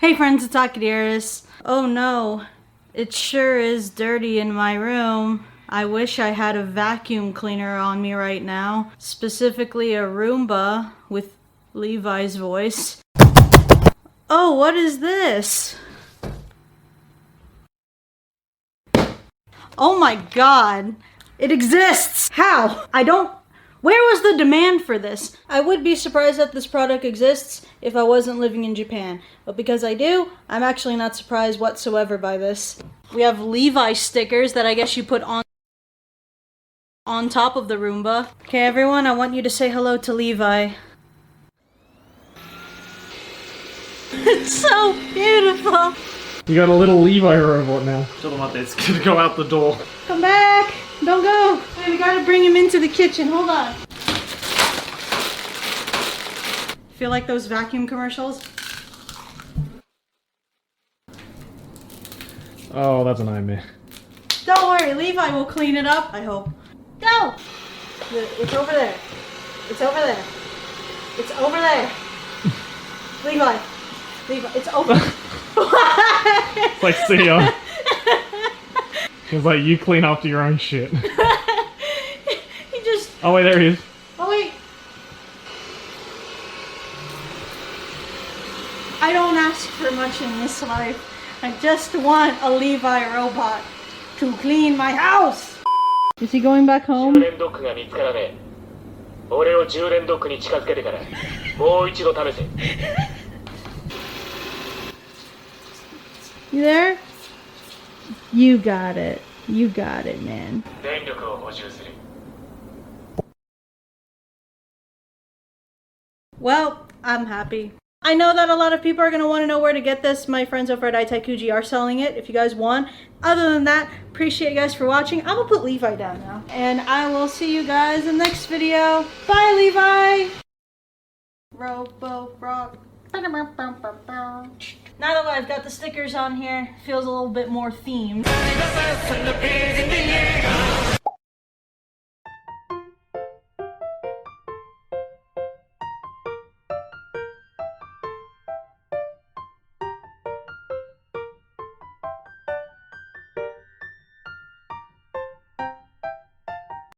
Hey friends, it's Akadiris. Oh no, it sure is dirty in my room. I wish I had a vacuum cleaner on me right now. Specifically a Roomba with Levi's voice. Oh, what is this? Oh my god, it exists! How? Where was the demand for this? I would be surprised that this product exists if I wasn't living in Japan. But because I do, I'm actually not surprised whatsoever by this. We have Levi stickers that I guess you put on top of the Roomba. Okay everyone, I want you to say hello to Levi. It's so beautiful! You got a little Levi robot now. It's gonna go out the door. Come back! Don't go! Hey, we gotta bring him into the kitchen. Hold on. Feel like those vacuum commercials? Oh, that's a nightmare. Don't worry, Levi will clean it up, I hope. Go! It's over there. It's over there. It's over there. Levi, it's over. It's like, see ya. It's like, you clean after your own shit. He just... Oh wait, there he is. Oh wait. I don't ask for much in this life. I just want a Levi robot to clean my house. Is he going back home? You there? You got it. You got it, man. Well, I'm happy. I know that a lot of people are going to want to know where to get this. My friends over at Itaikuji are selling it if you guys want. Other than that, appreciate you guys for watching. I'm going to put Levi down now. And I will see you guys in the next video. Bye, Levi! Robo Rock. Now that I've got the stickers on here, it feels a little bit more themed.